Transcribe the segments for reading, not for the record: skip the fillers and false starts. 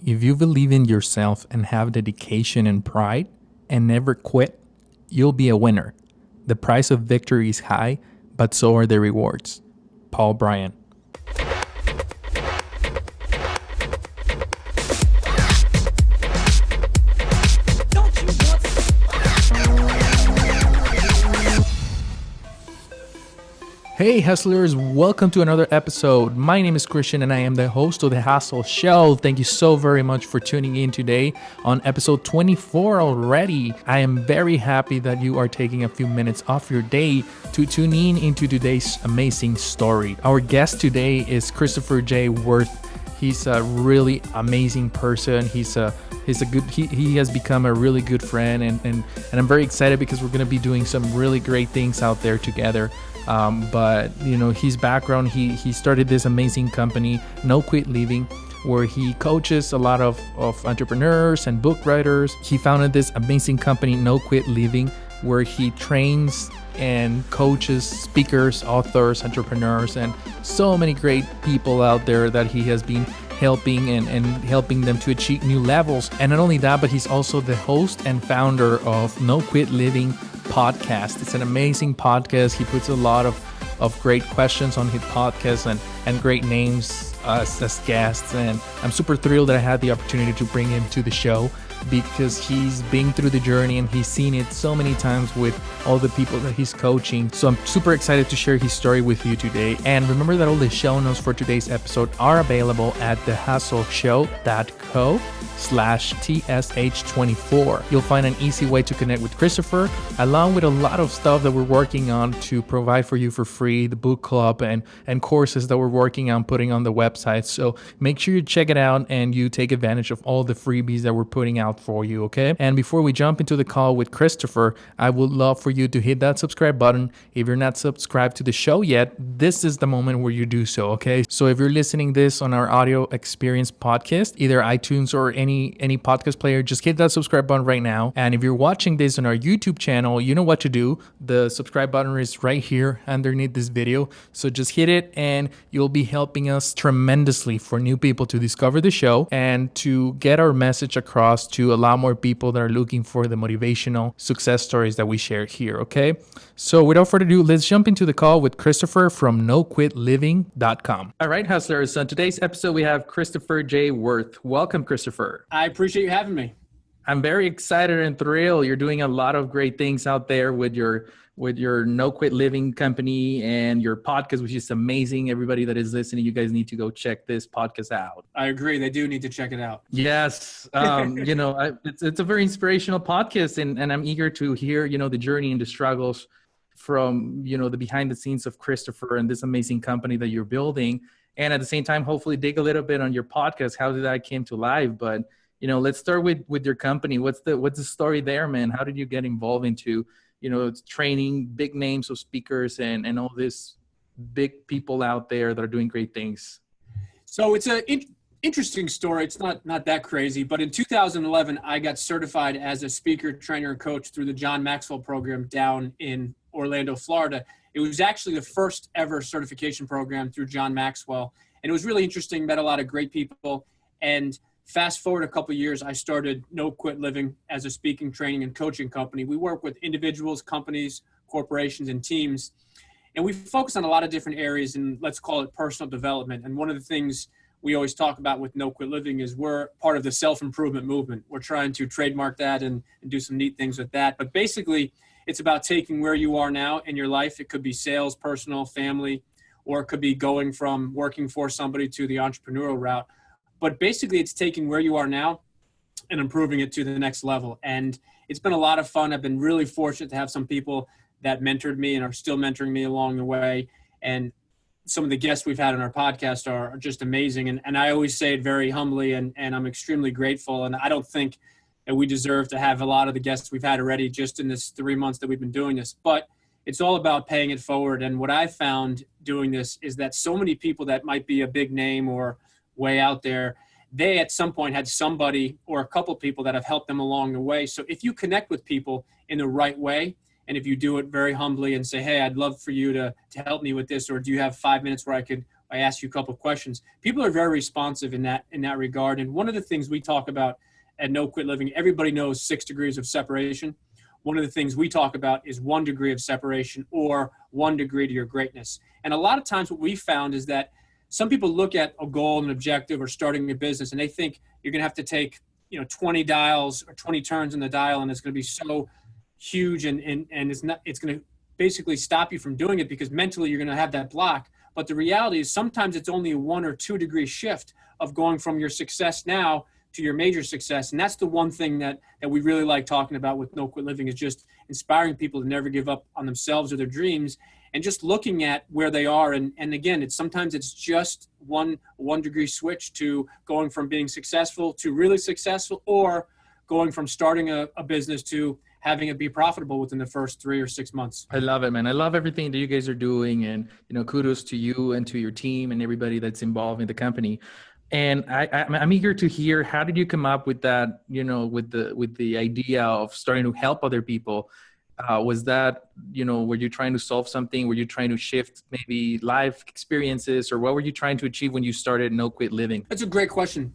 If you believe in yourself and have dedication and pride and never quit, you'll be a winner. The price of victory is high, but so are the rewards. Paul Bryan. Hey hustlers, welcome to another episode. My name is Christian and I am the host of the Hustle Show. Thank you so very much for tuning in today on episode 24 already. I am very happy that you are taking a few minutes off your day to tune in into today's amazing story. Our guest today is Christopher J. Wirth. He's a really amazing person. He has become a really good friend and I'm very excited because we're going to be doing some really great things out there together. But you know, his background, he started this amazing company, No Quit Living, where he coaches a lot of entrepreneurs and book writers. He founded this amazing company, No Quit Living, where he trains and coaches speakers, authors, entrepreneurs, and so many great people out there that he has been helping and helping them to achieve new levels. And not only that, but he's also the host and founder of No Quit Living podcast. It's an amazing podcast. He puts a lot of great questions on his podcast and great names as guests. And I'm super thrilled that I had the opportunity to bring him to the show because he's been through the journey and he's seen it so many times with all the people that he's coaching. So I'm super excited to share his story with you today. And remember that all the show notes for today's episode are available at thehustleshow.co/TSH24. You'll find an easy way to connect with Christopher, along with a lot of stuff that we're working on to provide for you for free, the book club and courses that we're working on putting on the website. So make sure you check it out and you take advantage of all the freebies that we're putting out for you, okay? And before we jump into the call with Christopher, I would love for you to hit that subscribe button. If you're not subscribed to the show yet, this is the moment where you do so, okay? So if you're listening this on our audio experience podcast, either iTunes or any podcast player, just hit that subscribe button right now. And if you're watching this on our YouTube channel, you know what to do. The subscribe button is right here underneath this video. So just hit it and you'll be helping us tremendously for new people to discover the show and to get our message across to a lot more people that are looking for the motivational success stories that we share here, okay? So without further ado, let's jump into the call with Christopher from noquitliving.com. All right, hustlers. On today's episode, we have Christopher J. Wirth. Welcome, Christopher. I appreciate you having me. I'm very excited and thrilled. You're doing a lot of great things out there with your No Quit Living company and your podcast, which is amazing. Everybody that is listening, you guys need to go check this podcast out. I agree. They do need to check it out. Yes. It's a very inspirational podcast and I'm eager to hear, the journey and the struggles from, the behind the scenes of Christopher and this amazing company that you're building. And at the same time, hopefully dig a little bit on your podcast. How did that came to life? But, let's start with your company. What's the story there, man? How did you get involved into, training big names of speakers and all these big people out there that are doing great things? So it's an interesting story. It's not that crazy, but in 2011, I got certified as a speaker, trainer, and coach through the John Maxwell program down in Orlando, Florida. It was actually the first ever certification program through John Maxwell. And it was really interesting, met a lot of great people. And fast forward a couple of years, I started No Quit Living as a speaking, training, and coaching company. We work with individuals, companies, corporations, and teams. And we focus on a lot of different areas in, let's call it, personal development. And one of the things we always talk about with No Quit Living is we're part of the self-improvement movement. We're trying to trademark that and do some neat things with that. But basically, it's about taking where you are now in your life. It could be sales, personal, family, or it could be going from working for somebody to the entrepreneurial route. But basically, it's taking where you are now and improving it to the next level. And it's been a lot of fun. I've been really fortunate to have some people that mentored me and are still mentoring me along the way. And some of the guests we've had on our podcast are just amazing. And I always say it very humbly, and I'm extremely grateful. And I don't think that we deserve to have a lot of the guests we've had already just in this 3 months that we've been doing this. But it's all about paying it forward. And what I found doing this is that so many people that might be a big name or way out there, they at some point had somebody or a couple people that have helped them along the way. So if you connect with people in the right way, and if you do it very humbly and say, hey, I'd love for you to help me with this, or do you have 5 minutes where I could I ask you a couple of questions. People are very responsive in that regard. And one of the things we talk about at No Quit Living, everybody knows 6 degrees of separation. One of the things we talk about is 1 degree of separation, or 1 degree to your greatness. And a lot of times what we found is that some people look at a goal, an objective, or starting a business, and they think you're going to have to take 20 dials or 20 turns in the dial, and it's going to be so huge, and it's going to basically stop you from doing it because mentally you're going to have that block. But the reality is sometimes it's only a 1 or 2 degree shift of going from your success now to your major success. And that's the one thing that we really like talking about with No Quit Living, is just inspiring people to never give up on themselves or their dreams, and just looking at where they are. And again, sometimes it's just one degree switch to going from being successful to really successful, or going from starting a business to having it be profitable within the first 3 or 6 months. I love it, man. I love everything that you guys are doing, and kudos to you and to your team and everybody that's involved in the company. And I'm eager to hear, how did you come up with that? With the idea of starting to help other people. Was that, were you trying to solve something? Were you trying to shift maybe life experiences, or what were you trying to achieve when you started No Quit Living? That's a great question.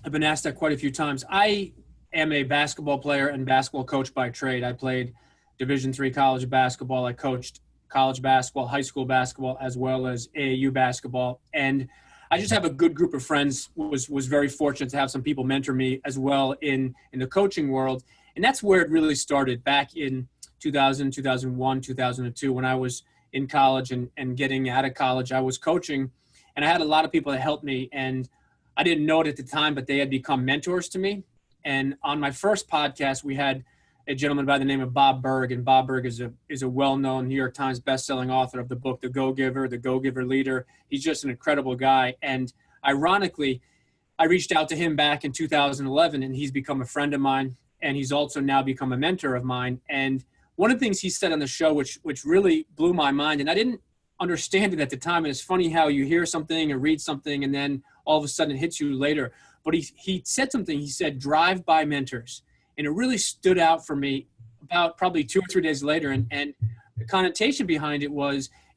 I've been asked that quite a few times. I am a basketball player and basketball coach by trade. I played Division III college basketball. I coached college basketball, high school basketball, as well as AAU basketball. And I just have a good group of friends. Was very fortunate to have some people mentor me as well in the coaching world. And that's where it really started back in 2000, 2001, 2002, when I was in college and getting out of college. I was coaching, and I had a lot of people that helped me, and I didn't know it at the time, but they had become mentors to me. And on my first podcast, we had a gentleman by the name of Bob Berg, and Bob Berg is a well-known New York Times bestselling author of the book, The Go-Giver Leader. He's just an incredible guy. And ironically, I reached out to him back in 2011, and he's become a friend of mine, and he's also now become a mentor of mine. And one of the things he said on the show, which really blew my mind, and I didn't understand it at the time, and it's funny how you hear something or read something, and then all of a sudden it hits you later. But he said something. He said, drive-by mentors. And it really stood out for me about probably 2 or 3 days later. And the connotation behind it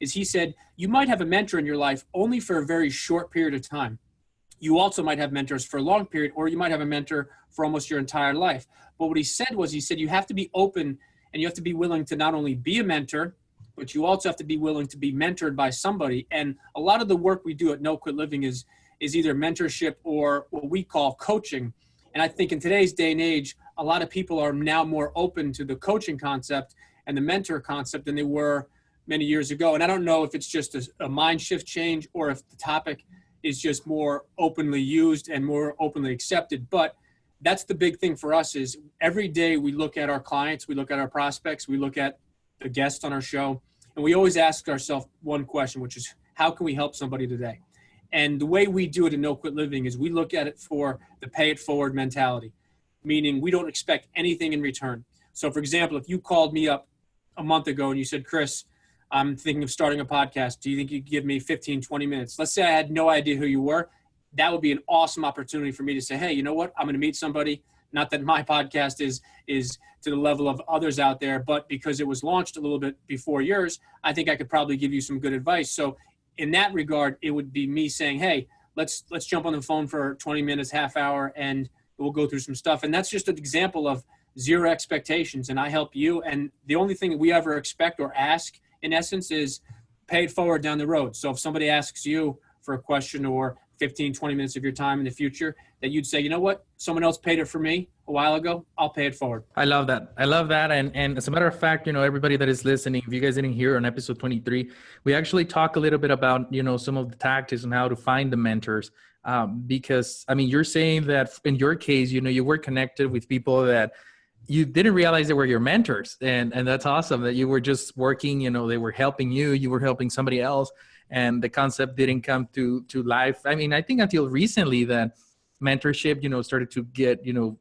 is he said, you might have a mentor in your life only for a very short period of time. You also might have mentors for a long period, or you might have a mentor for almost your entire life. But what he said you have to be open, and you have to be willing to not only be a mentor, but you also have to be willing to be mentored by somebody. And a lot of the work we do at No Quit Living is either mentorship or what we call coaching. And I think in today's day and age, a lot of people are now more open to the coaching concept and the mentor concept than they were many years ago. And I don't know if it's just a mind shift change, or if the topic is just more openly used and more openly accepted. But that's the big thing for us, is every day we look at our clients, we look at our prospects, we look at the guests on our show, and we always ask ourselves one question, which is, how can we help somebody today? And the way we do it in No Quit Living is we look at it for the pay it forward mentality, meaning we don't expect anything in return. So for example, if you called me up a month ago and you said, Chris, I'm thinking of starting a podcast. Do you think you could give me 15, 20 minutes? Let's say I had no idea who you were. That would be an awesome opportunity for me to say, hey, you know what? I'm going to meet somebody. Not that my podcast is to the level of others out there, but because it was launched a little bit before yours, I think I could probably give you some good advice. So in that regard, it would be me saying, hey, let's jump on the phone for 20 minutes, half hour, and we'll go through some stuff. And that's just an example of zero expectations. And I help you. And the only thing that we ever expect or ask, in essence, is pay it forward down the road. So if somebody asks you for a question or 15, 20 minutes of your time in the future, that you'd say, you know what, someone else paid it for me a while ago, I'll pay it forward. I love that. And as a matter of fact, everybody that is listening, if you guys didn't hear on episode 23, we actually talk a little bit about, some of the tactics and how to find the mentors. Because, you're saying that in your case, you were connected with people that you didn't realize they were your mentors. And that's awesome that you were just working, they were helping you were helping somebody else. And the concept didn't come to life. I think until recently that mentorship, started to get,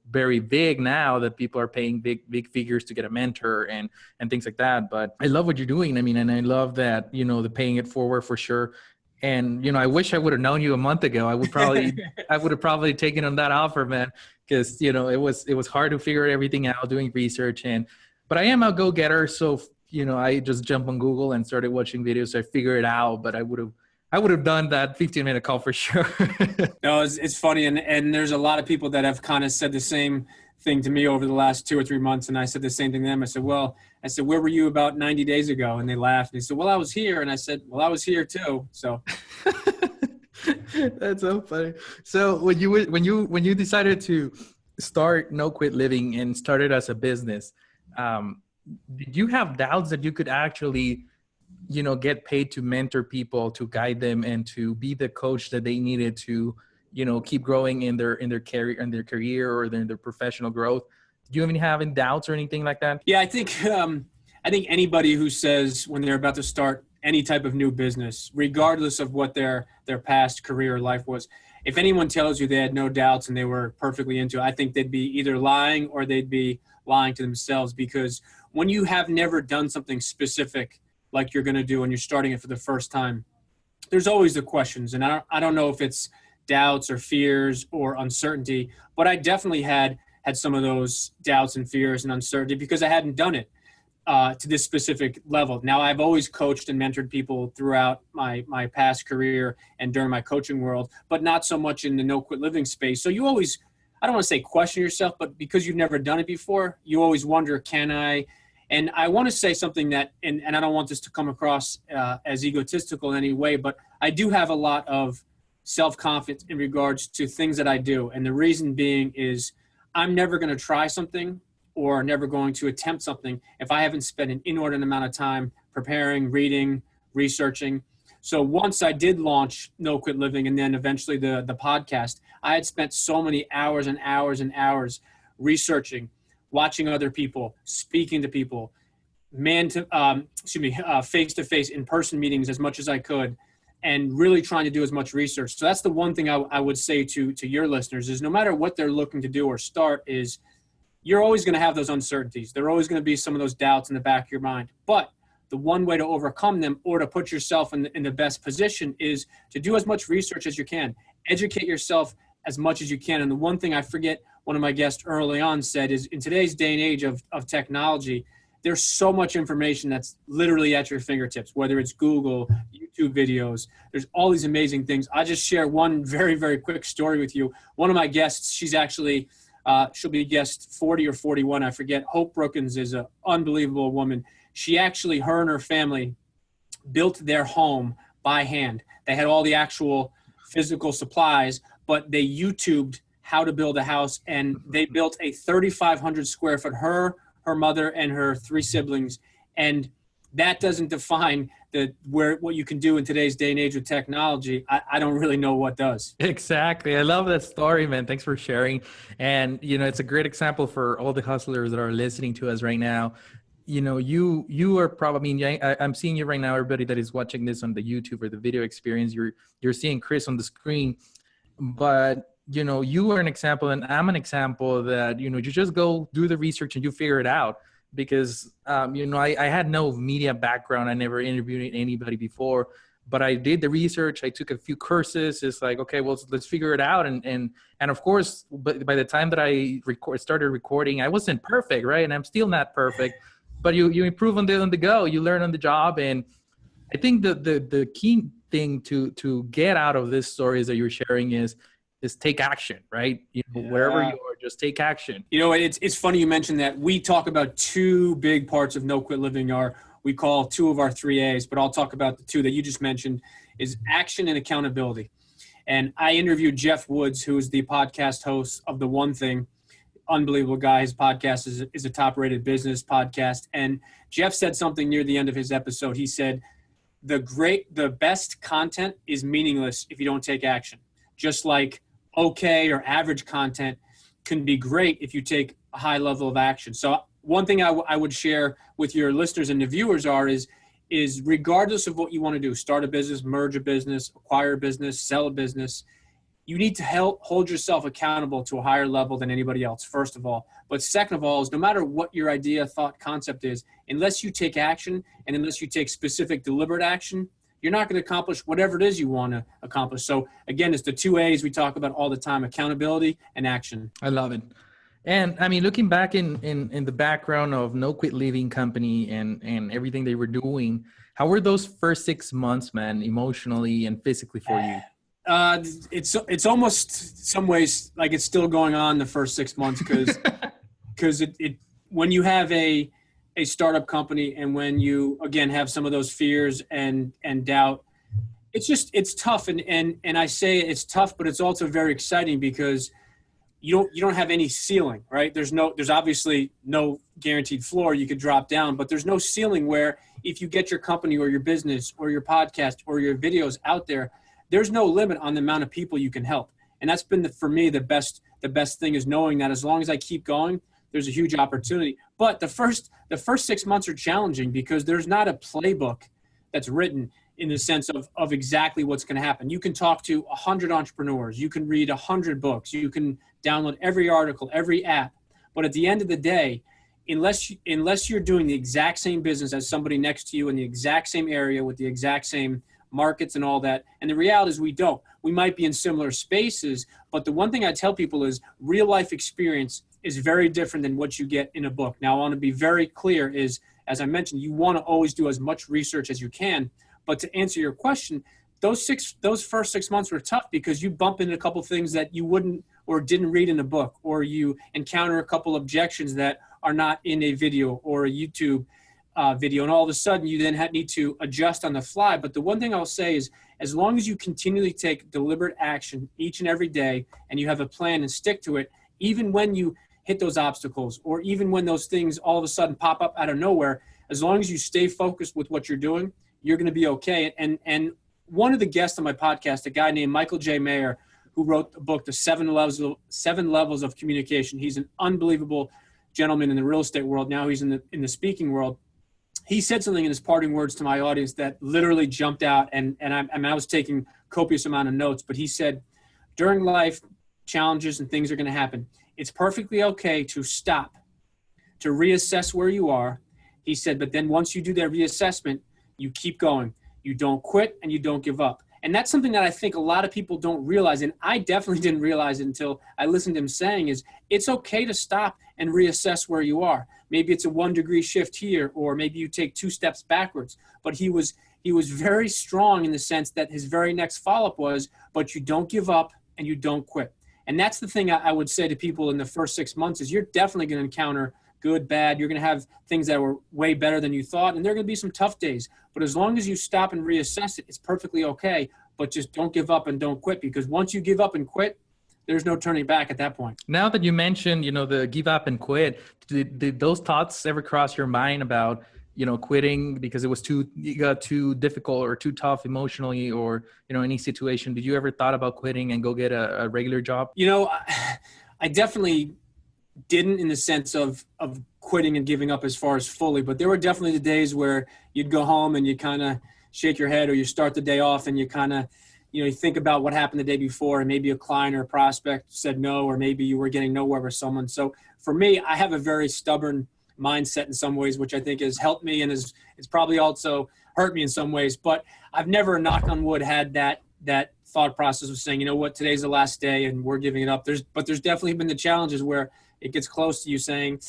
very big now that people are paying big figures to get a mentor and things like that. But I love what you're doing. And I love that, the paying it forward for sure. And, I wish I would have known you a month ago. I would have probably taken on that offer, man, because, it was hard to figure everything out doing research. But I am a go-getter. So, I just jumped on Google and started watching videos. So I figured it out, but I would I would have done that 15-minute call for sure. No, it's funny. And there's a lot of people that have kind of said the same thing to me over the last 2 or 3 months. And I said the same thing to them. I said, where were you about 90 days ago? And they laughed. And they said, well, I was here. And I said, well, I was here too. So that's so funny. So when you decided to start No Quit Living and started as a business, did you have doubts that you could actually, get paid to mentor people, to guide them, and to be the coach that they needed to, keep growing in their career or their professional growth? Do you even have any doubts or anything like that? Yeah, I think anybody who says when they're about to start any type of new business, regardless of what their past career or life was, if anyone tells you they had no doubts and they were perfectly into it, I think they'd be either lying or they'd be lying to themselves, because when you have never done something specific like you're going to do and you're starting it for the first time, there's always the questions. And I don't know if it's doubts or fears or uncertainty, but I definitely had some of those doubts and fears and uncertainty because I hadn't done it to this specific level. Now, I've always coached and mentored people throughout my past career and during my coaching world, but not so much in the No Quit Living space. So you always, I don't want to say question yourself, but because you've never done it before, you always wonder, can I? And I want to say something that, and I don't want this to come across as egotistical in any way, but I do have a lot of self-confidence in regards to things that I do. And the reason being is I'm never going to try something or never going to attempt something if I haven't spent an inordinate amount of time preparing, reading, researching. So once I did launch No Quit Living and then eventually the podcast, I had spent so many hours and hours and hours researching, watching other people, speaking to people, face-to-face in-person meetings as much as I could, and really trying to do as much research. So that's the one thing I would say to your listeners is no matter what they're looking to do or start is you're always going to have those uncertainties. There are always going to be some of those doubts in the back of your mind. But the one way to overcome them or to put yourself in the best position is to do as much research as you can. Educate yourself as much as you can. And the one thing I forget one of my guests early on said is in today's day and age of technology, there's so much information that's literally at your fingertips, whether it's Google, YouTube videos, there's all these amazing things. I just share one very, very quick story with you. One of my guests, she's actually, she'll be guest 40 or 41, I forget. Hope Brookins is an unbelievable woman. She actually, her and her family built their home by hand. They had all the actual physical supplies, but they YouTubed how to build a house, and they built a 3,500 square foot, her mother and her 3 siblings. And that doesn't define what you can do in today's day and age with technology. I don't really know what does. Exactly. I love that story, man. Thanks for sharing. And, it's a great example for all the hustlers that are listening to us right now. You are probably, I'm seeing you right now, everybody that is watching this on the YouTube or the video experience, you're seeing Chris on the screen, but you are an example and I'm an example that, you just go do the research and you figure it out because, I had no media background. I never interviewed anybody before, but I did the research. I took a few courses. It's like, okay, well, let's figure it out. And of course, but by the time that I started recording, I wasn't perfect, right? And I'm still not perfect, but you improve on the go, you learn on the job. And I think the key thing to get out of this stories that you're sharing is take action, right? Wherever you are, just take action. It's funny you mentioned that. We talk about 2 big parts of No Quit Living we call 2 of our 3 A's, but I'll talk about the 2 that you just mentioned is action and accountability. And I interviewed Jeff Woods, who is the podcast host of The One Thing. Unbelievable guy. His podcast is a top-rated business podcast. And Jeff said something near the end of his episode. He said, the best content is meaningless if you don't take action. Just like okay or average content can be great if you take a high level of action. So one thing I would share with your listeners and the viewers is regardless of what you want to do, start a business, merge a business, acquire a business, sell a business, you need to hold yourself accountable to a higher level than anybody else, first of all. But second of all is no matter what your idea, thought, concept is, unless you take action and unless you take specific deliberate action, you're not going to accomplish whatever it is you want to accomplish. So again, it's the 2 A's we talk about all the time, accountability and action. I love it. And I mean, looking back in the background of No Quit Living Company and everything they were doing, how were those first 6 months, man, emotionally and physically for you? It's almost some ways like it's still going on the first 6 months because it when you have a startup company and when you again have some of those fears and doubt, it's tough and I say it's tough, but it's also very exciting because you don't have any ceiling, right? There's obviously no guaranteed floor you could drop down, but there's no ceiling where if you get your company or your business or your podcast or your videos out there, there's no limit on the amount of people you can help. And that's been for me the best thing is knowing that as long as I keep going, there's a huge opportunity. But the first 6 months are challenging because there's not a playbook that's written in the sense of exactly what's going to happen. You can talk to 100 entrepreneurs. You can read 100 books. You can download every article, every app. But at the end of the day, unless you're doing the exact same business as somebody next to you in the exact same area with the exact same markets and all that, and the reality is we don't. We might be in similar spaces, but the one thing I tell people is real life experience is very different than what you get in a book. Now, I want to be very clear is, as I mentioned, you want to always do as much research as you can. But to answer your question, those first 6 months were tough because you bump into a couple things that you wouldn't or didn't read in a book, or you encounter a couple objections that are not in a video or a YouTube video, and all of a sudden you then need to adjust on the fly. But the one thing I'll say is, as long as you continually take deliberate action each and every day, and you have a plan and stick to it, even when you hit those obstacles, or even when those things all of a sudden pop up out of nowhere, as long as you stay focused with what you're doing, you're going to be okay. And one of the guests on my podcast, a guy named Michael J. Mayer, who wrote the book, The 7 Levels of Communication. He's an unbelievable gentleman in the real estate world. Now he's in the speaking world. He said something in his parting words to my audience that literally jumped out. And I was taking copious amount of notes, but he said, during life, challenges and things are going to happen. It's perfectly okay to stop, to reassess where you are. He said, but then once you do that reassessment, you keep going. You don't quit and you don't give up. And that's something that I think a lot of people don't realize. And I definitely didn't realize it until I listened to him saying is it's okay to stop and reassess where you are. Maybe it's a 1 degree shift here, or maybe you take 2 steps backwards. But he was very strong in the sense that his very next follow-up was, but you don't give up and you don't quit. And that's the thing I would say to people in the first 6 months is you're definitely going to encounter good, bad. You're going to have things that were way better than you thought, and there are going to be some tough days. But as long as you stop and reassess it, it's perfectly okay. But just don't give up and don't quit, because once you give up and quit, there's no turning back at that point. Now that you mentioned, the give up and quit, did those thoughts ever cross your mind about, quitting because it got too difficult or too tough emotionally, or, any situation? Did you ever thought about quitting and go get a regular job? I definitely didn't in the sense of quitting and giving up as far as fully, but there were definitely the days where you'd go home and you kind of shake your head, or you start the day off and you kind of, you think about what happened the day before, and maybe a client or a prospect said no, or maybe you were getting nowhere with someone. So for me, I have a very stubborn mindset in some ways, which I think has helped me and it's probably also hurt me in some ways. But I've never, knock on wood, had that thought process of saying, you know what, today's the last day and we're giving it up. There's definitely been the challenges where it gets close to you saying,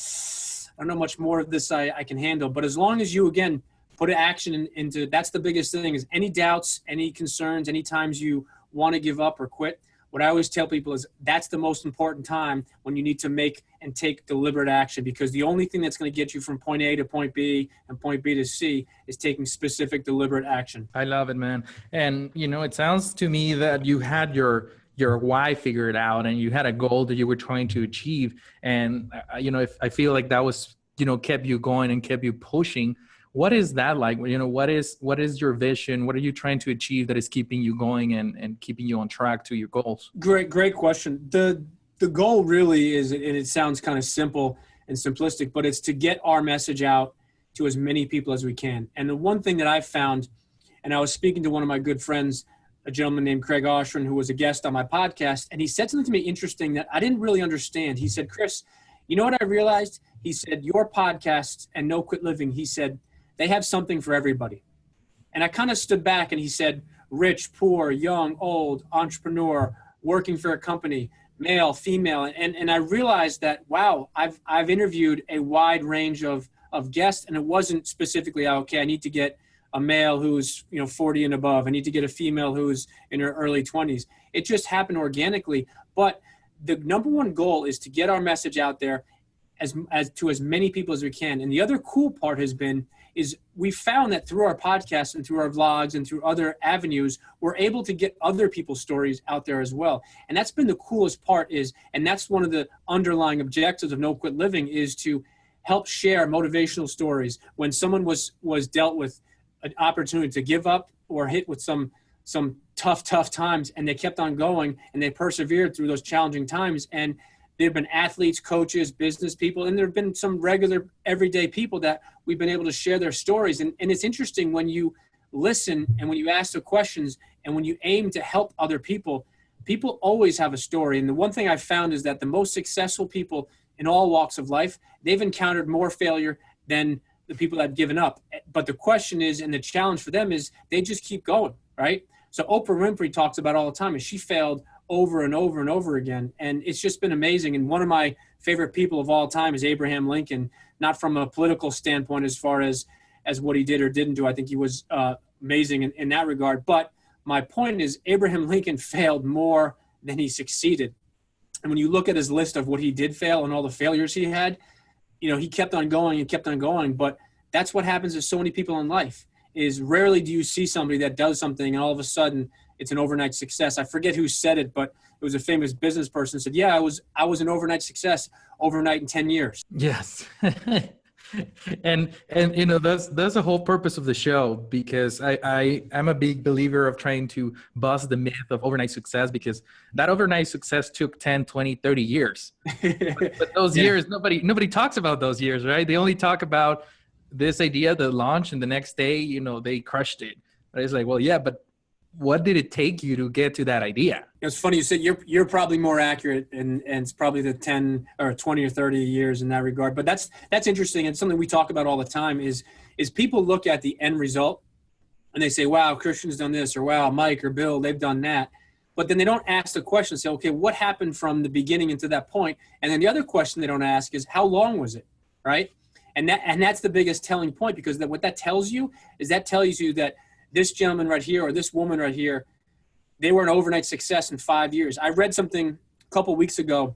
I don't know much more of this I can handle. But as long as you, again, put action into, that's the biggest thing, is any doubts, any concerns, any times you want to give up or quit, what I always tell people is that's the most important time when you need to make and take deliberate action, because the only thing that's going to get you from point A to point B and point B to C is taking specific deliberate action. I love it, man. And, it sounds to me that you had your why figured out and you had a goal that you were trying to achieve. And, if I feel like that was, kept you going and kept you pushing. What is that like? What is your vision? What are you trying to achieve that is keeping you going and keeping you on track to your goals? Great question. The goal really is, and it sounds kind of simple and simplistic, but it's to get our message out to as many people as we can. And the one thing that I've found, and I was speaking to one of my good friends, a gentleman named Craig Oshrin, who was a guest on my podcast, and he said something to me interesting that I didn't really understand. He said, Chris, you know what I realized? He said, your podcast and No Quit Living, he said, they have something for everybody. And I kind of stood back, and he said, rich, poor, young, old, entrepreneur, working for a company, male, female. And I realized that, wow, I've interviewed a wide range of guests, and it wasn't specifically, okay, I need to get a male who's 40 and above. I need to get a female who's in her early 20s. It just happened organically. But the number one goal is to get our message out there as to as many people as we can. And the other cool part is we found that through our podcast and through our vlogs and through other avenues, we're able to get other people's stories out there as well. And that's been the coolest part and that's one of the underlying objectives of No Quit Living, is to help share motivational stories. When someone was dealt with an opportunity to give up or hit with some tough times, and they kept on going and they persevered through those challenging times. And there have been athletes, coaches, business people, and there have been some regular everyday people that we've been able to share their stories. And it's interesting when you listen and when you ask the questions and when you aim to help other people, people always have a story. And the one thing I've found is that the most successful people in all walks of life, they've encountered more failure than the people that have given up. But the question is, and the challenge for them is, they just keep going, right? So Oprah Winfrey talks about all the time, and she failed over and over and over again. And it's just been amazing. And one of my favorite people of all time is Abraham Lincoln, not from a political standpoint as far as what he did or didn't do. I think he was amazing in that regard. But my point is, Abraham Lincoln failed more than he succeeded. And when you look at his list of what he did fail and all the failures he had, he kept on going and kept on going. But that's what happens to so many people in life, is rarely do you see somebody that does something and all of a sudden it's an overnight success. I forget who said it, but it was a famous business person said, yeah, I was an overnight success overnight in 10 years. Yes. And that's the whole purpose of the show, because I'm a big believer of trying to bust the myth of overnight success, because that overnight success took 10, 20, 30 years. But those years, nobody talks about those years, right? They only talk about this idea, the launch, and the next day, they crushed it. But it's like, well, yeah, but what did it take you to get to that idea? It's funny you said you're probably more accurate, and it's probably the 10 or 20 or 30 years in that regard. But that's interesting, and something we talk about all the time is people look at the end result and they say, wow, Christian's done this, or wow, Mike or Bill, they've done that. But then they don't ask the question, say, okay, what happened from the beginning into that point? And then the other question they don't ask is, how long was it, right? And that's the biggest telling point, because what that tells you is that this gentleman right here or this woman right here, they were an overnight success in 5 years. I read something a couple weeks ago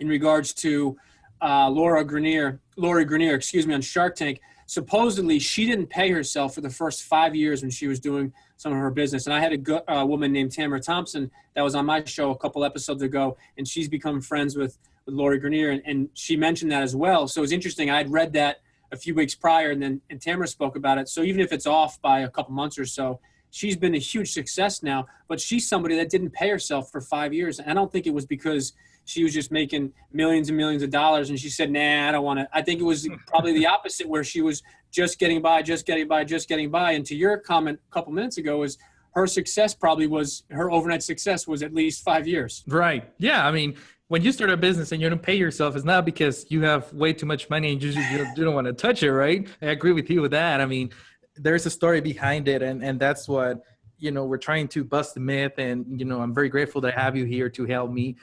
in regards to Lori Grenier, on Shark Tank. Supposedly, she didn't pay herself for the first 5 years when she was doing some of her business. And I had a woman named Tamara Thompson that was on my show a couple episodes ago, and she's become friends with Lori Grenier, and she mentioned that as well. So it's interesting. I'd read that a few weeks prior, and Tamara spoke about it. So even if it's off by a couple months or so, she's been a huge success now. But she's somebody that didn't pay herself for 5 years. And I don't think it was because she was just making millions and millions of dollars and she said, nah, I don't want to. I think it was probably the opposite, where she was just getting by. And to your comment a couple minutes ago, is her success her overnight success was at least 5 years. Right. Yeah. I mean, when you start a business and you don't pay yourself, it's not because you have way too much money and you don't want to touch it, right? I agree with you with that. I mean, there's a story behind it, and that's what, we're trying to bust the myth. And, I'm very grateful to have you here to help me,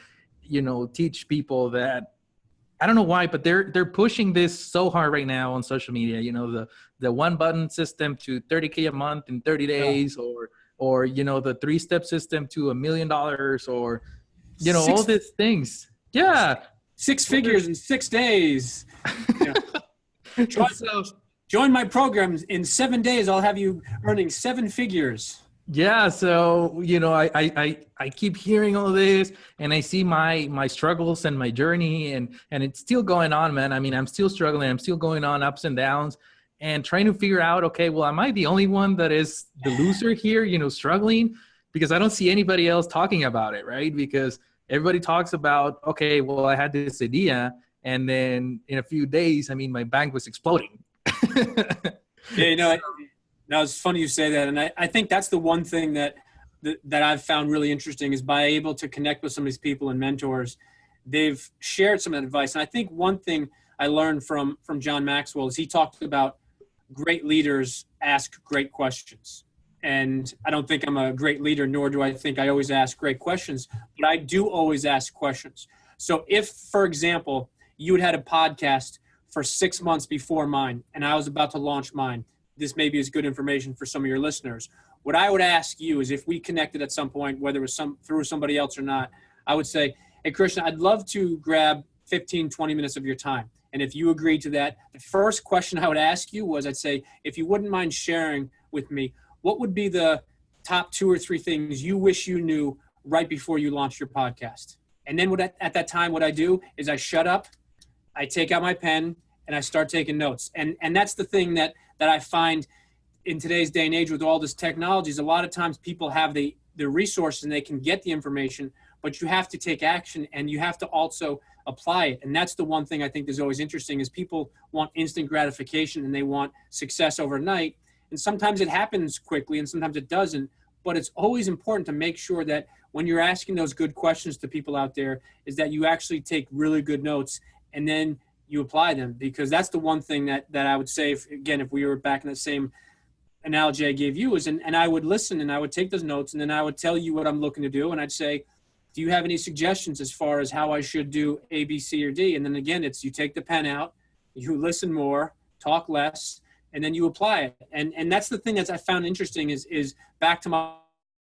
teach people that, I don't know why, but they're pushing this so hard right now on social media, the one button system to $30K a month in 30 days, or the 3-step system to $1 million, or, all these things. Yeah. 6 figures in 6 days. Join my programs. In 7 days, I'll have you earning 7 figures. Yeah. So, I keep hearing all this, and I see my struggles and my journey, and it's still going on, man. I mean, I'm still struggling. I'm still going on ups and downs, and trying to figure out, okay, well, am I the only one that is the loser here, struggling? Because I don't see anybody else talking about it, right? Because everybody talks about, okay, well, I had this idea, and then in a few days, my bank was exploding. Yeah, now it's funny you say that. And I think that's the one thing that I've found really interesting, is by able to connect with some of these people and mentors, they've shared some advice. And I think one thing I learned from John Maxwell is he talked about great leaders ask great questions. and I don't think I'm a great leader, nor do I think I always ask great questions, but I do always ask questions. So if, for example, you had a podcast for 6 months before mine, and I was about to launch mine, this maybe is good information for some of your listeners. What I would ask you is, if we connected at some point, whether it was through somebody else or not, I would say, hey, Christian, I'd love to grab 15, 20 minutes of your time. And if you agreed to that, the first question I would ask you was, I'd say, if you wouldn't mind sharing with me, what would be the top 2 or 3 things you wish you knew right before you launched your podcast? And then at that time, what I do is I shut up, I take out my pen, and I start taking notes. And that's the thing that I find in today's day and age with all this technology, is a lot of times people have the resources and they can get the information, but you have to take action and you have to also apply it. And that's the one thing I think is always interesting, is people want instant gratification and they want success overnight. And sometimes it happens quickly and sometimes it doesn't, but it's always important to make sure that when you're asking those good questions to people out there, is that you actually take really good notes and then you apply them, because that's the one thing that I would say, if we were back in the same analogy I gave you, is, and I would listen and I would take those notes and then I would tell you what I'm looking to do. And I'd say, do you have any suggestions as far as how I should do A, B, C, or D? And then again, it's, you take the pen out, you listen more, talk less, and then you apply it. And that's the thing that I found interesting is back to my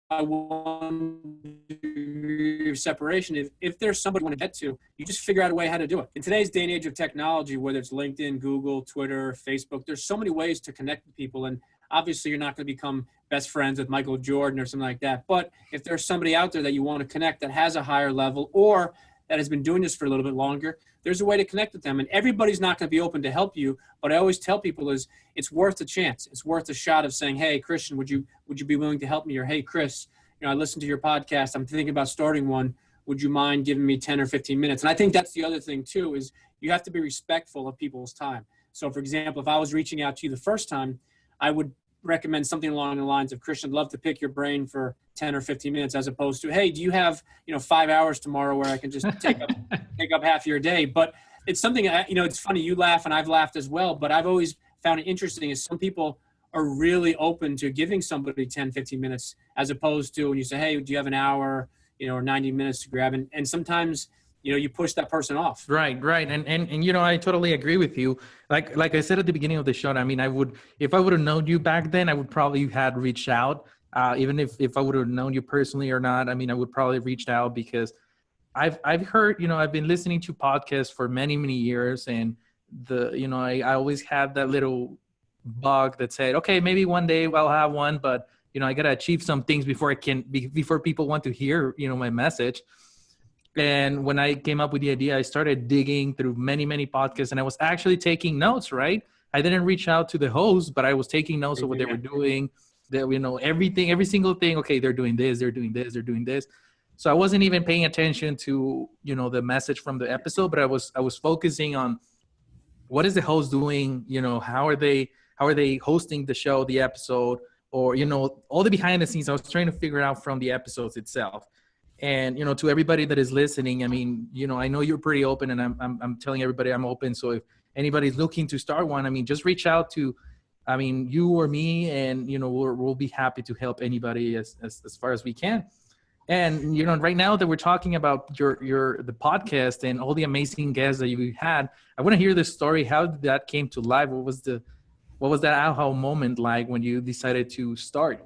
1 degree of separation. If there's somebody you want to get to, you just figure out a way how to do it. In today's day and age of technology, whether it's LinkedIn, Google, Twitter, Facebook, there's so many ways to connect with people. And obviously you're not going to become best friends with Michael Jordan or something like that. But if there's somebody out there that you want to connect that has a higher level or that has been doing this for a little bit longer, there's a way to connect with them. And everybody's not going to be open to help you. But I always tell people is it's worth a chance. It's worth a shot of saying, hey, Christian, would you be willing to help me? Or, hey, Chris, I listened to your podcast. I'm thinking about starting one. Would you mind giving me 10 or 15 minutes? And I think that's the other thing too, is you have to be respectful of people's time. So for example, if I was reaching out to you the first time, I would recommend something along the lines of, Christian, I'd love to pick your brain for 10 or 15 minutes, as opposed to, hey, do you have, 5 hours tomorrow where I can just take up half your day? But it's something, it's funny, you laugh and I've laughed as well, but I've always found it interesting is some people are really open to giving somebody 10, 15 minutes, as opposed to when you say, hey, do you have an hour, or 90 minutes to grab? And sometimes, you push that person off. Right. And I totally agree with you. Like I said at the beginning of the show, I mean, if I would have known you back then, I would probably had reached out. Even if I would have known you personally or not, I mean, I would probably reached out, because I've heard, I've been listening to podcasts for many, many years, and I always had that little bug that said, okay, maybe one day I'll have one, but I got to achieve some things before before people want to hear, my message. And when I came up with the idea, I started digging through many, many podcasts, and I was actually taking notes, right? I didn't reach out to the host, but I was taking notes of what they were doing, that, everything, every single thing. Okay, they're doing this, they're doing this, they're doing this. So I wasn't even paying attention to, the message from the episode, but I was focusing on what is the host doing? How are they hosting the show, the episode, or, all the behind the scenes. I was trying to figure it out from the episodes itself. And, to everybody that is listening, I mean, I know you're pretty open, and I'm telling everybody I'm open. So if anybody's looking to start one, I mean, just reach out to, you or me, and, we'll be happy to help anybody as far as we can. And, right now that we're talking about the podcast and all the amazing guests that you had, I want to hear the story. How did that came to life? What was that aha moment like when you decided to start?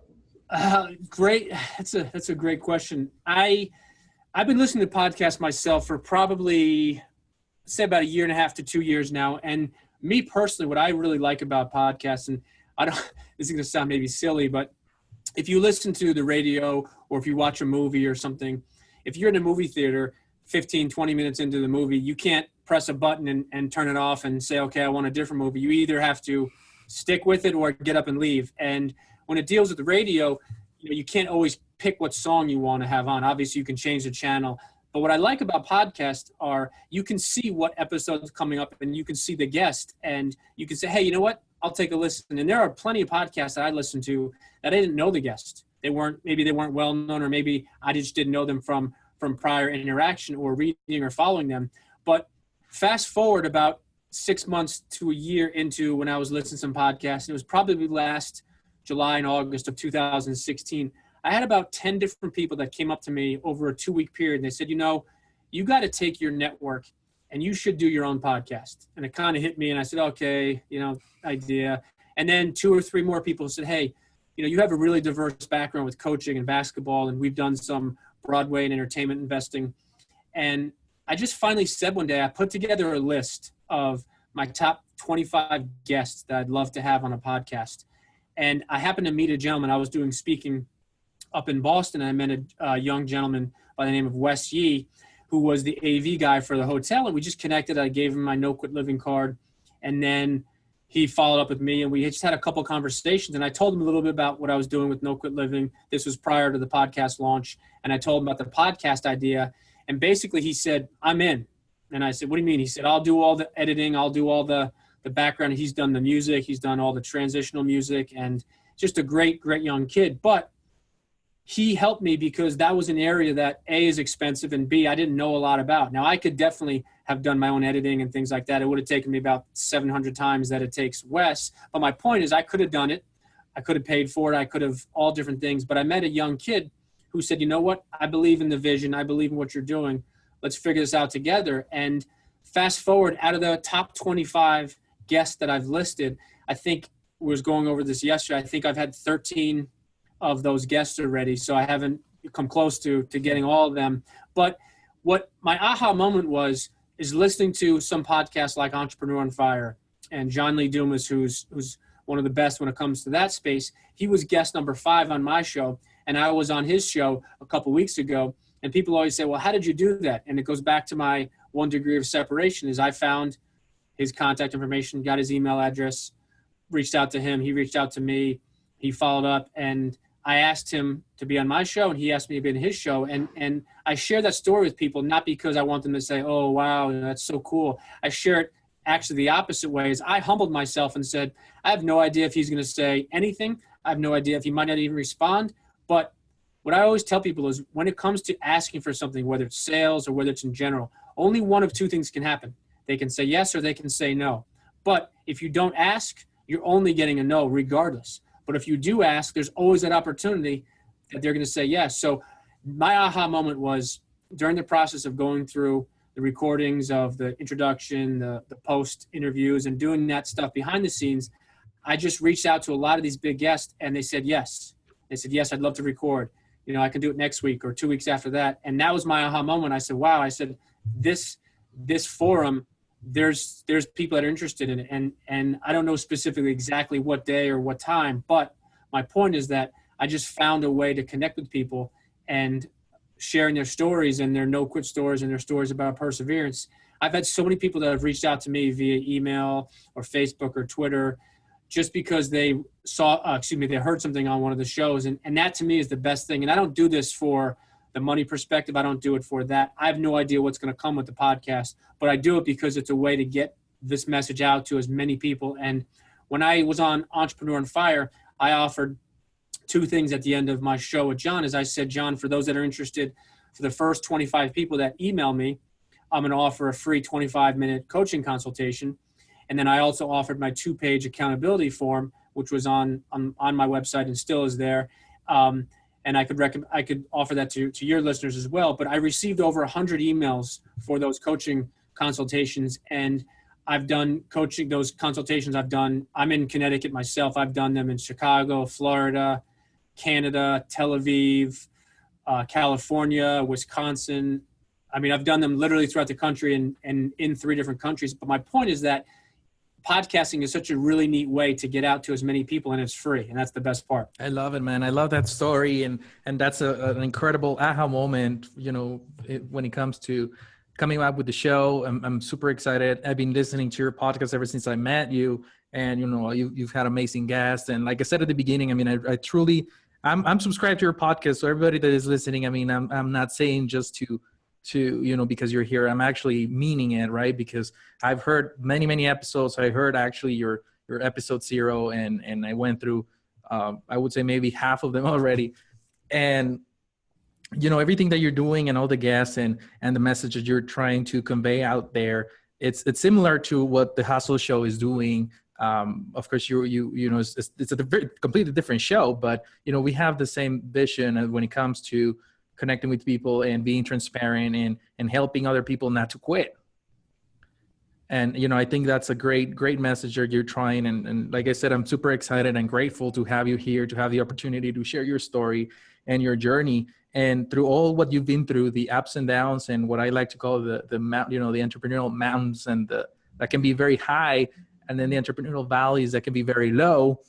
Great. That's a great question. I've been listening to podcasts myself for probably, say, about 1.5 to 2 years now. And me personally, what I really like about podcasts, and this is going to sound maybe silly, but if you listen to the radio or if you watch a movie or something, if you're in a movie theater 15, 20 minutes into the movie, you can't press a button and turn it off and say, okay, I want a different movie. You either have to stick with it or get up and leave. And when it deals with the radio, you can't always pick what song you want to have on. Obviously, you can change the channel. But what I like about podcasts are you can see what episode's coming up, and you can see the guest, and you can say, hey, you know what? I'll take a listen. And there are plenty of podcasts that I listen to that I didn't know the guest. Maybe they weren't well known, or maybe I just didn't know them from prior interaction or reading or following them. But fast forward about 6 months to a year into when I was listening to some podcasts, and it was probably July and August of 2016, I had about 10 different people that came up to me over a 2-week period. And they said, you got to take your network and you should do your own podcast. And it kind of hit me. And I said, okay, idea. And then 2 or 3 more people said, hey, you have a really diverse background with coaching and basketball. And we've done some Broadway and entertainment investing. And I just finally said one day, I put together a list of my top 25 guests that I'd love to have on a podcast. And I happened to meet a gentleman. I was doing speaking up in Boston. And I met a young gentleman by the name of Wes Yee, who was the AV guy for the hotel. And we just connected. I gave him my No Quit Living card. And then he followed up with me, and we just had a couple conversations. And I told him a little bit about what I was doing with No Quit Living. This was prior to the podcast launch. And I told him about the podcast idea. And basically he said, I'm in. And I said, what do you mean? He said, I'll do all the editing. I'll do all the background. He's done the music. He's done all the transitional music, and just a great, great young kid. But he helped me because that was an area that A, is expensive, and B, I didn't know a lot about. Now, I could definitely have done my own editing and things like that. It would have taken me about 700 times that it takes Wes. But my point is, I could have done it. I could have paid for it. I could have all different things. But I met a young kid who said, you know what? I believe in the vision. I believe in what you're doing. Let's figure this out together. And fast forward, out of the top 25 guests that I've listed, I think was going over this yesterday. I think I've had 13 of those guests already. So I haven't come close to getting all of them. But what my aha moment was is listening to some podcasts like Entrepreneur on Fire and John Lee Dumas, who's one of the best when it comes to that space. He was guest number 5 on my show, and I was on his show a couple weeks ago. And people always say, well, how did you do that? And it goes back to my 1 degree of separation is I found his contact information, got his email address, reached out to him. He reached out to me. He followed up, and I asked him to be on my show, and he asked me to be on his show. And I share that story with people, not because I want them to say, oh, wow, that's so cool. I share it actually the opposite way is I humbled myself and said, I have no idea if he's going to say anything. I have no idea if he might not even respond. But what I always tell people is when it comes to asking for something, whether it's sales or whether it's in general, only one of 2 things can happen. They can say yes or they can say no. But if you don't ask, you're only getting a no regardless. But if you do ask, there's always that opportunity that they're going to say yes. So my aha moment was during the process of going through the recordings of the introduction, the post interviews, and doing that stuff behind the scenes, I just reached out to a lot of these big guests, and they said yes. They said, yes, I'd love to record. I can do it next week or 2 weeks after that. And that was my aha moment. I said, wow, I said, this forum, there's people that are interested in it. And I don't know specifically exactly what day or what time, but my point is that I just found a way to connect with people and sharing their stories and their no quit stories and their stories about perseverance. I've had so many people that have reached out to me via email or Facebook or Twitter just because they they heard something on one of the shows. And that to me is the best thing. And I don't do this for the money perspective. I don't do it for that. I have no idea what's going to come with the podcast, but I do it because it's a way to get this message out to as many people. And when I was on Entrepreneur on Fire, I offered 2 things at the end of my show with John. As I said, John, for those that are interested, for the first 25 people that email me, I'm going to offer a free 25-minute coaching consultation. And then I also offered my 2-page accountability form, which was on my website and still is there. And I could offer that to your listeners as well. But I received over 100 emails for those coaching consultations, and I've done coaching, those consultations I'm in Connecticut myself. I've done them in Chicago, Florida, Canada, Tel Aviv, California, Wisconsin. I mean, I've done them literally throughout the country and in 3 different countries. But my point is that podcasting is such a really neat way to get out to as many people, and it's free. And that's the best part. I love it, man. I love that story. And that's an incredible aha moment, when it comes to coming up with the show. I'm super excited. I've been listening to your podcast ever since I met you, and, you've had amazing guests. And like I said at the beginning, I mean, I truly, I'm subscribed to your podcast. So everybody that is listening, I mean, I'm not saying just to because you're here, I'm actually meaning it, right? Because I've heard many episodes. I heard actually your episode 0, and I went through, I would say maybe half of them already. And, everything that you're doing and all the guests and the message that you're trying to convey out there, it's similar to what the Hustle Show is doing Of course, it's a completely different show, but we have the same vision when it comes to connecting with people and being transparent and helping other people not to quit. And, I think that's a great message that you're trying. And like I said, I'm super excited and grateful to have you here, to have the opportunity to share your story and your journey. And through all what you've been through, the ups and downs, and what I like to call the entrepreneurial mountains, and that can be very high, and then the entrepreneurial valleys that can be very low.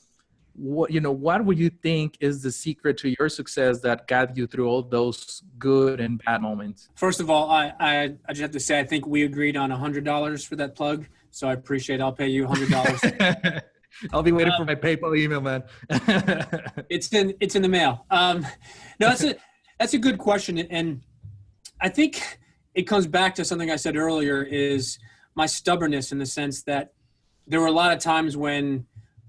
What would you think is the secret to your success that got you through all those good and bad moments? First of all, I just have to say, I think we agreed on $100 for that plug. So I appreciate it. I'll pay you $100. I'll be waiting for my PayPal email, man. It's in the mail. No, that's a good question. And I think it comes back to something I said earlier, is my stubbornness, in the sense that there were a lot of times when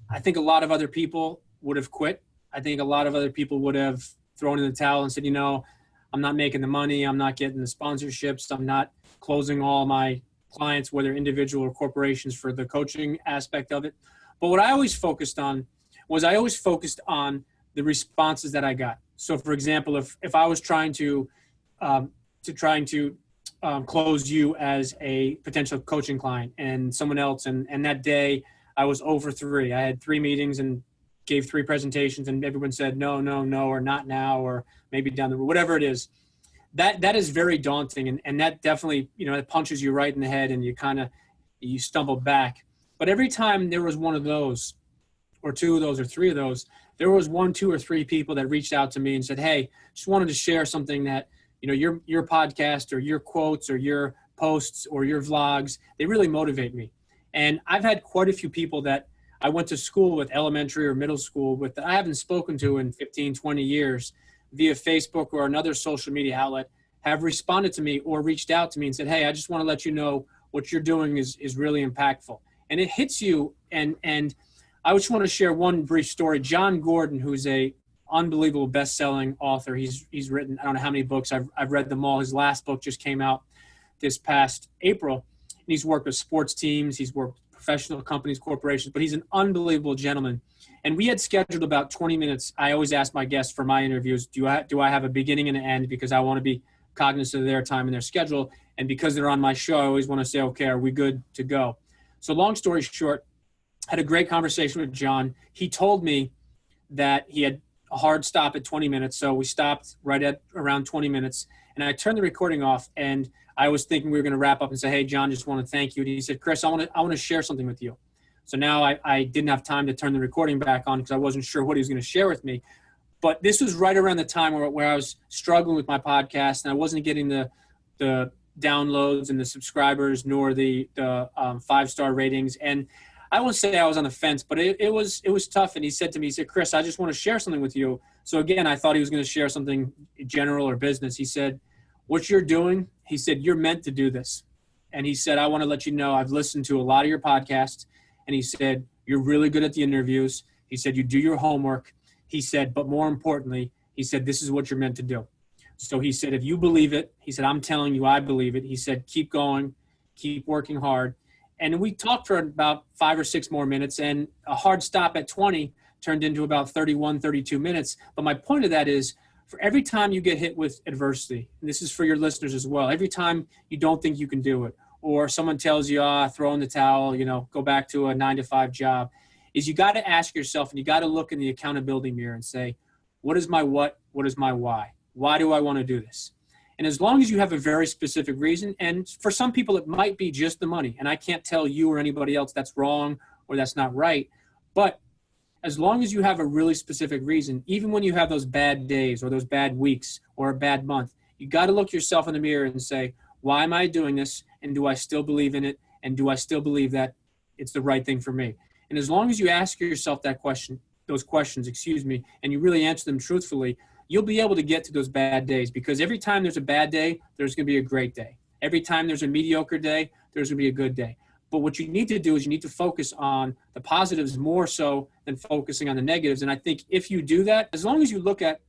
I think a lot of other people would have quit. I think a lot of other people would have thrown in the towel and said, I'm not making the money. I'm not getting the sponsorships. I'm not closing all my clients, whether individual or corporations, for the coaching aspect of it. But what I always focused on was the responses that I got. So, for example, if I was trying to close you as a potential coaching client, and someone else, and that day I was over 3. I had 3 meetings and gave 3 presentations, and everyone said no, or not now, or maybe down the road, whatever it is. That is very daunting, and that definitely, it punches you right in the head, and you stumble back. But every time there was one of those, or 2 of those, or 3 of those, there was 1, 2, or 3 people that reached out to me and said, hey, just wanted to share something that, your podcast, or your quotes, or your posts, or your vlogs, they really motivate me. And I've had quite a few people that I went to school with, elementary or middle school with, that I haven't spoken to in 15, 20 years, via Facebook or another social media outlet, have responded to me or reached out to me and said, hey, I just want to let you know what you're doing is really impactful. And it hits you. And I just want to share one brief story. John Gordon, who's a unbelievable best-selling author. He's written, I don't know how many books. I've read them all. His last book just came out this past April. And he's worked with sports teams. He's worked with professional companies, corporations, but he's an unbelievable gentleman. And we had scheduled about 20 minutes. I always ask my guests for my interviews, do I have a beginning and an end? Because I want to be cognizant of their time and their schedule. And because they're on my show, I always want to say, okay, are we good to go? So long story short, had a great conversation with John. He told me that he had a hard stop at 20 minutes. So we stopped right at around 20 minutes. And I turned the recording off, and I was thinking we were going to wrap up and say, hey, John, just want to thank you. And he said, Chris, I want to share something with you. So now I didn't have time to turn the recording back on because I wasn't sure what he was going to share with me. But this was right around the time where I was struggling with my podcast, and I wasn't getting the downloads and the subscribers, nor the 5-star ratings. And I won't say I was on the fence, but it was tough. And he said to me, Chris, I just want to share something with you. So again, I thought he was going to share something general or business. He said, what you're doing, he said, you're meant to do this. And he said, I want to let you know I've listened to a lot of your podcasts. And he said, you're really good at the interviews. He said, you do your homework. He said, but more importantly, he said, this is what you're meant to do. So he said, if you believe it, he said, I'm telling you, I believe it. He said, keep going, keep working hard. And we talked for about 5 or 6 more minutes, and a hard stop at 20 turned into about 31, 32 minutes. But my point of that is, for every time you get hit with adversity, and this is for your listeners as well, every time you don't think you can do it, or someone tells you, throw in the towel, go back to a 9-to-5 job, is you got to ask yourself, and you got to look in the accountability mirror and say, what is my what? What is my why? Why do I want to do this? And as long as you have a very specific reason, and for some people it might be just the money, and I can't tell you or anybody else that's wrong or that's not right, but as long as you have a really specific reason, even when you have those bad days or those bad weeks or a bad month, you got to look yourself in the mirror and say, why am I doing this? And do I still believe in it? And do I still believe that it's the right thing for me? And as long as you ask yourself those questions, and you really answer them truthfully, you'll be able to get to those bad days, because every time there's a bad day, there's going to be a great day. Every time there's a mediocre day, there's going to be a good day. But what you need to do is you need to focus on the positives more so than focusing on the negatives. And I think if you do that, as long as you look at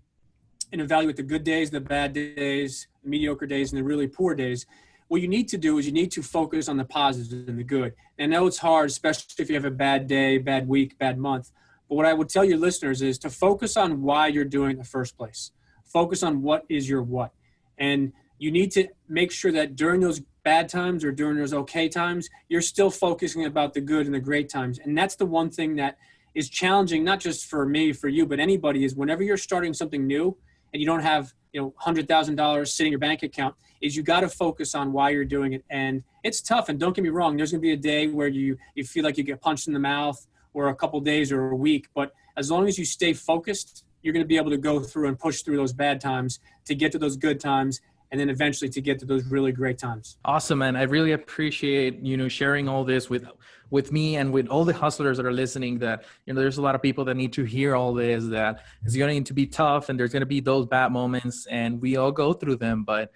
and evaluate the good days, the bad days, the mediocre days, and the really poor days, what you need to do is you need to focus on the positives and the good. And I know it's hard, especially if you have a bad day, bad week, bad month. But what I would tell your listeners is to focus on why you're doing it in the first place. Focus on what is your what. And you need to make sure that during those bad times or during those okay times, you're still focusing about the good and the great times. And that's the one thing that is challenging, not just for me, for you, but anybody, is whenever you're starting something new and you don't have, $100,000 sitting in your bank account, is you got to focus on why you're doing it. And it's tough. And don't get me wrong, there's going to be a day where you feel like you get punched in the mouth, or a couple days or a week. But as long as you stay focused, you're going to be able to go through and push through those bad times to get to those good times, and then eventually to get to those really great times. Awesome, man. I really appreciate, sharing all this with me and with all the hustlers that are listening, that, there's a lot of people that need to hear all this, that it's going to need to be tough, and there's going to be those bad moments, and we all go through them, but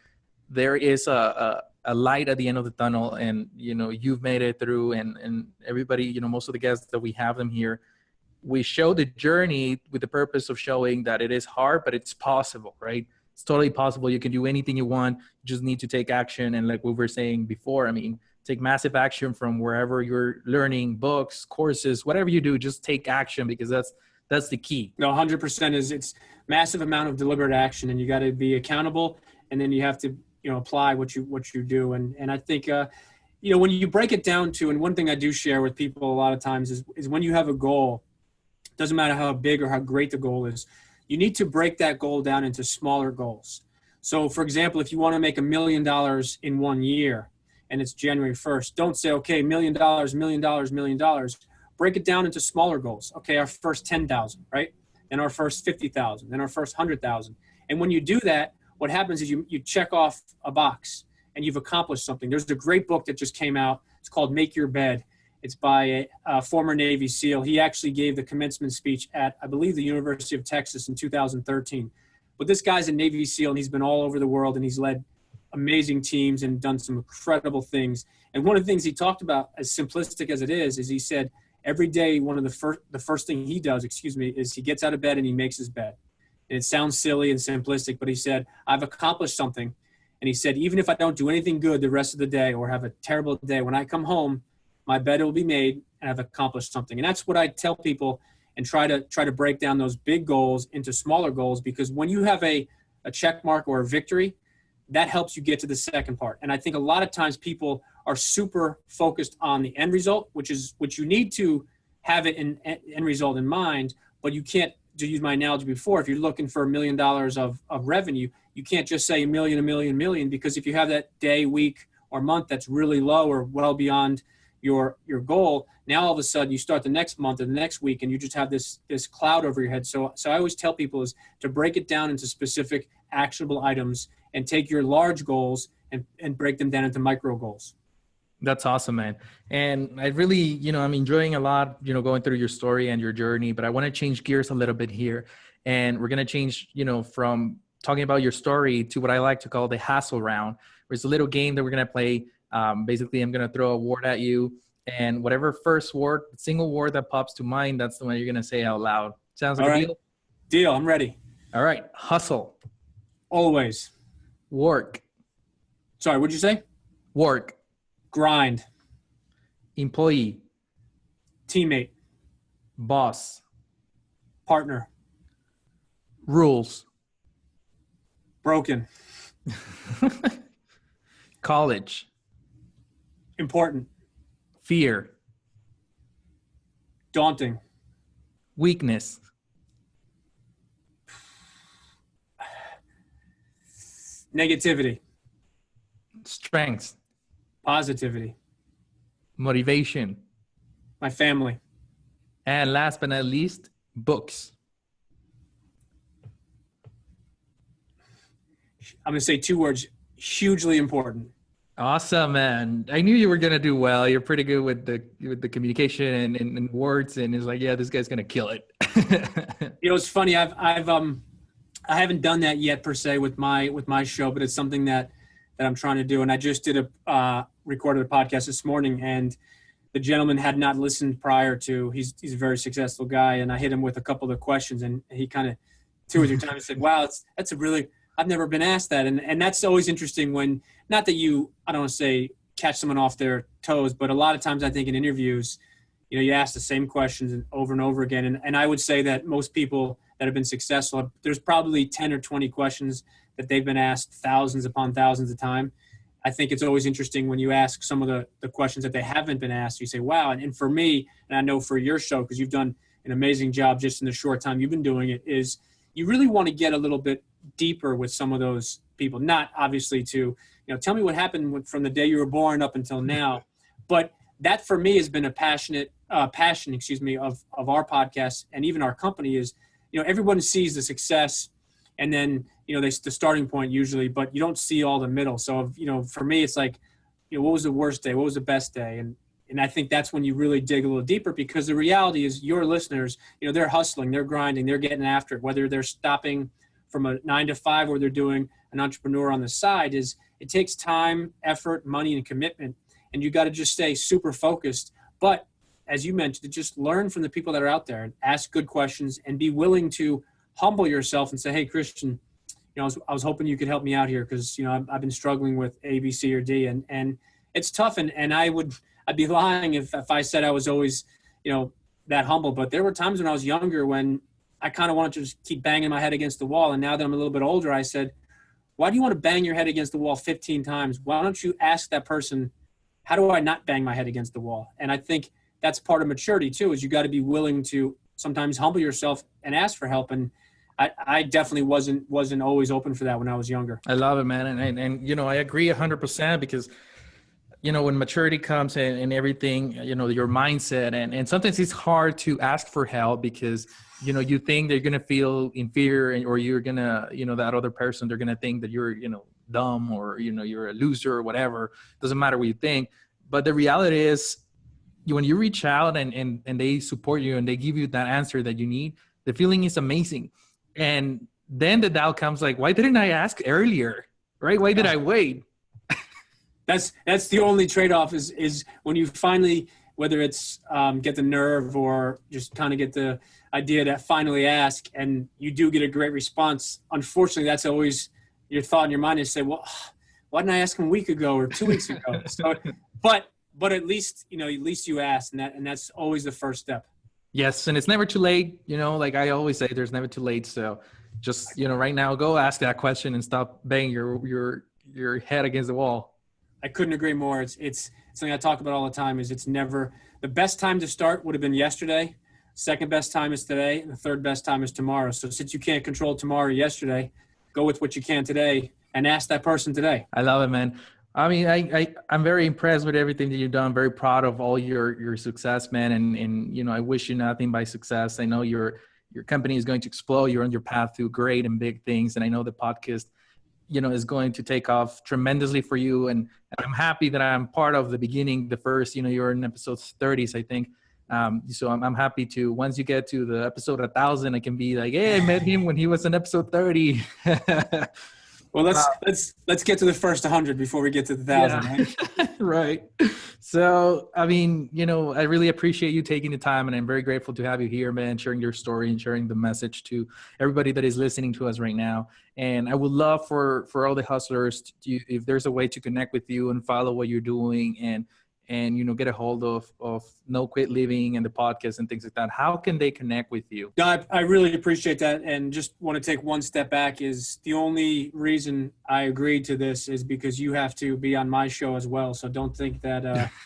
there is a light at the end of the tunnel, and, you've made it through, and everybody, most of the guests that we have them here, we show the journey with the purpose of showing that it is hard, but it's possible, right? It's totally possible. You can do anything you want. You just need to take action. And like we were saying before, take massive action from wherever you're learning, books, courses, whatever you do, just take action, because that's the key. No, 100% it's massive amount of deliberate action, and you got to be accountable, and then you have to, apply what you do. And I think, when you break it down to, and one thing I do share with people a lot of times is when you have a goal, doesn't matter how big or how great the goal is, you need to break that goal down into smaller goals. So for example, if you want to make $1 million in 1 year and it's January 1st, don't say, okay, $1 million, $1 million, $1 million. Break it down into smaller goals. Okay, our first 10,000, right? Then our first 50,000, then our first 100,000. And when you do that, what happens is you check off a box and you've accomplished something. There's a great book that just came out. It's called Make Your Bed. It's by a former Navy SEAL. He actually gave the commencement speech at, I believe, the University of Texas in 2013. But this guy's a Navy SEAL, and he's been all over the world, and he's led amazing teams and done some incredible things. And one of the things he talked about, as simplistic as it is he said every day one of the first thing he does, is he gets out of bed and he makes his bed. And it sounds silly and simplistic, but he said, I've accomplished something. And he said, even if I don't do anything good the rest of the day or have a terrible day, when I come home, my bed will be made and I've accomplished something. And that's what I tell people, and try to break down those big goals into smaller goals, because when you have a check mark or a victory, that helps you get to the second part. And I think a lot of times people are super focused on the end result, which you need to have it in end result in mind, but you can't, to use my analogy before, if you're looking for $1 million of revenue, you can't just say a million, because if you have that day, week, or month that's really low or well beyond your goal, now all of a sudden you start the next month or the next week and you just have this cloud over your head. So I always tell people is to break it down into specific actionable items and take your large goals and break them down into micro goals. That's awesome, man. And I really, I'm enjoying a lot, going through your story and your journey, but I want to change gears a little bit here. And we're going to change, from talking about your story to what I like to call the hassle round, where it's a little game that we're going to play. Basically, I'm going to throw a word at you, and whatever first word, single word that pops to mind, that's the one you're going to say out loud. Sounds like a deal? Deal. I'm ready. All right. Hustle. Always. Work. Sorry, what'd you say? Work. Grind. Employee. Teammate. Boss. Partner. Rules. Broken. College. Important. Fear. Daunting. Weakness. Negativity. Strengths. Positivity. Motivation. My family. And last but not least, books. I'm going to say 2 words: hugely important. Awesome, man. I knew you were going to do well. You're pretty good with the communication and words. And it's like, yeah, this guy's going to kill it. It's funny. I haven't done that yet per se with my show, but it's something that I'm trying to do. And I just recorded a podcast this morning, and the gentleman had not listened prior to. He's a very successful guy, and I hit him with a couple of questions, and he kind of 2 or 3 times said, "Wow, that's a really I've never been asked that. And that's always interesting when, not that I don't want to say catch someone off their toes, but a lot of times I think in interviews, you ask the same questions over and over again. And I would say that most people that have been successful, there's probably 10 or 20 questions that they've been asked thousands upon thousands of time. I think it's always interesting when you ask some of the questions that they haven't been asked. You say, wow. And for me, and I know for your show, because you've done an amazing job just in the short time you've been doing it, is you really want to get a little bit deeper with some of those people. Not obviously to, tell me what happened from the day you were born up until now. But that for me has been a passion, of our podcast and even our company is, everyone sees the success and then, the starting point usually, but you don't see all the middle. So, for me, it's like, what was the worst day? What was the best day? And I think that's when you really dig a little deeper, because the reality is your listeners, they're hustling, they're grinding, they're getting after it, whether they're stopping from a 9 to 5 or they're doing an entrepreneur on the side. Is it takes time, effort, money, and commitment. And you got to just stay super focused. But as you mentioned, to just learn from the people that are out there and ask good questions and be willing to humble yourself and say, hey, Christian, I was hoping you could help me out here because, I've been struggling with A, B, C, or D. And it's tough. And I'd be lying if I said I was always, that humble. But there were times when I was younger when I kind of wanted to just keep banging my head against the wall. And now that I'm a little bit older, I said, why do you want to bang your head against the wall 15 times? Why don't you ask that person, how do I not bang my head against the wall? And I think that's part of maturity too, is you got to be willing to sometimes humble yourself and ask for help. And I definitely wasn't always open for that when I was younger. I love it, man. And I agree 100% because, when maturity comes and everything, your mindset and sometimes it's hard to ask for help because, you think they're going to feel inferior or you're going to, that other person, they're going to think that you're, dumb or, you're a loser or whatever. Doesn't matter what you think. But the reality is when you reach out and they support you and they give you that answer that you need, the feeling is amazing. And then the doubt comes like, why didn't I ask earlier? Right? Why did I wait? That's the only trade-off is when you finally, whether it's get the nerve or just kind of get the idea to finally ask and you do get a great response. Unfortunately, that's always your thought in your mind is say, well, why didn't I ask him a week ago or 2 weeks ago? So, but at least you asked, and that's always the first step. Yes. And it's never too late. Like I always say, there's never too late. So just, right now, go ask that question and stop banging your head against the wall. I couldn't agree more. It's something I talk about all the time is it's never the best time to start would have been yesterday. Second best time is today. And the third best time is tomorrow. So since you can't control tomorrow or yesterday, go with what you can today and ask that person today. I love it, man. I mean, I'm very impressed with everything that you've done. I'm very proud of all your success, man. And I wish you nothing but success. I know your company is going to explode. You're on your path to great and big things. And I know the podcast, is going to take off tremendously for you. And I'm happy that I'm part of the beginning, the first, you're in episode 30s, I think. So I'm happy to, once you get to the episode 1,000, I can be like, hey, I met him when he was in episode 30. Well, let's get to the first 100 before we get to the 1,000. Yeah. Right. So, I mean, I really appreciate you taking the time, and I'm very grateful to have you here, man, sharing your story and sharing the message to everybody that is listening to us right now. And I would love for all the hustlers to, if there's a way to connect with you and follow what you're doing and get a hold of No Quit Living and the podcast and things like that. How can they connect with you? I really appreciate that. And just want to take one step back is the only reason I agreed to this is because you have to be on my show as well. So don't think that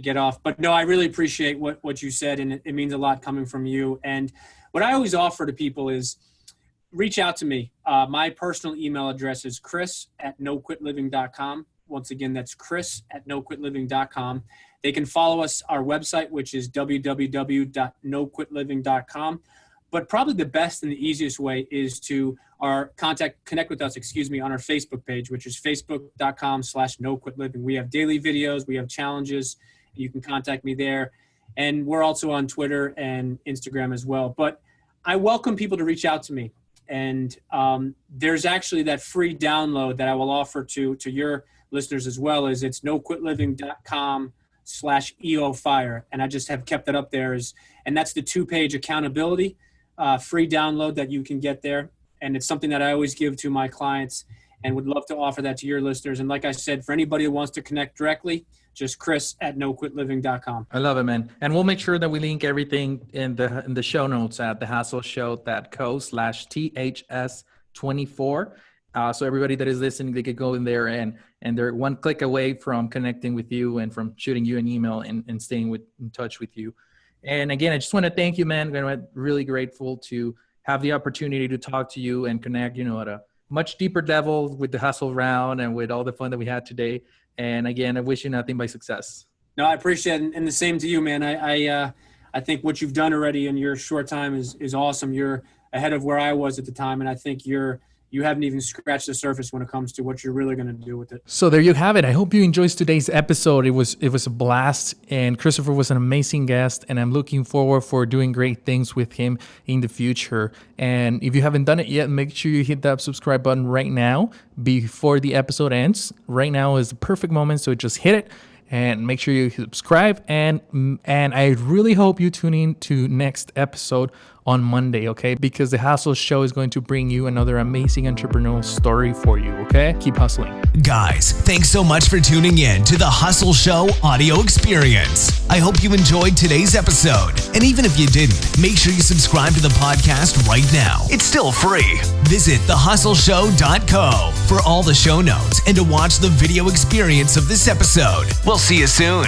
get off. But no, I really appreciate what you said. And it means a lot coming from you. And what I always offer to people is reach out to me. My personal email address is chris@noquitliving.com. Once again, that's chris@noquitliving.com. They can follow us, our website, which is www.noquitliving.com. But probably the best and the easiest way is to connect with us, on our Facebook page, which is facebook.com/noquitliving. We have daily videos. We have challenges. You can contact me there. And we're also on Twitter and Instagram as well. But I welcome people to reach out to me. And there's actually that free download that I will offer to your listeners as well. Is it's noquitliving.com/EOFire. And I just have kept that up there and that's the 2-page accountability free download that you can get there. And it's something that I always give to my clients and would love to offer that to your listeners. And like I said, for anybody who wants to connect directly, just chris@noquitliving.com. I love it, man. And we'll make sure that we link everything in the show notes at thehustleshow.co/THS24. So everybody that is listening, they could go in there and they're one click away from connecting with you and from shooting you an email and staying in touch with you. And again, I just want to thank you, man. I'm really grateful to have the opportunity to talk to you and connect, at a much deeper level with the hustle round and with all the fun that we had today. And again, I wish you nothing but success. No, I appreciate it. And the same to you, man. I think what you've done already in your short time is awesome. You're ahead of where I was at the time. And I think you haven't even scratched the surface when it comes to what you're really going to do with it. So there you have it. I hope you enjoyed today's episode. It was a blast, and Christopher was an amazing guest, and I'm looking forward for doing great things with him in the future. And if you haven't done it yet, make sure you hit that subscribe button right now before the episode ends. Right now is the perfect moment, so just hit it and make sure you subscribe. And I really hope you tune in to next episode on Monday, okay? Because the Hustle Show is going to bring you another amazing entrepreneurial story for you, okay? Keep hustling. Guys, thanks so much for tuning in to the Hustle Show audio experience. I hope you enjoyed today's episode. And even if you didn't, make sure you subscribe to the podcast right now. It's still free. Visit thehustleshow.co for all the show notes and to watch the video experience of this episode. We'll see you soon.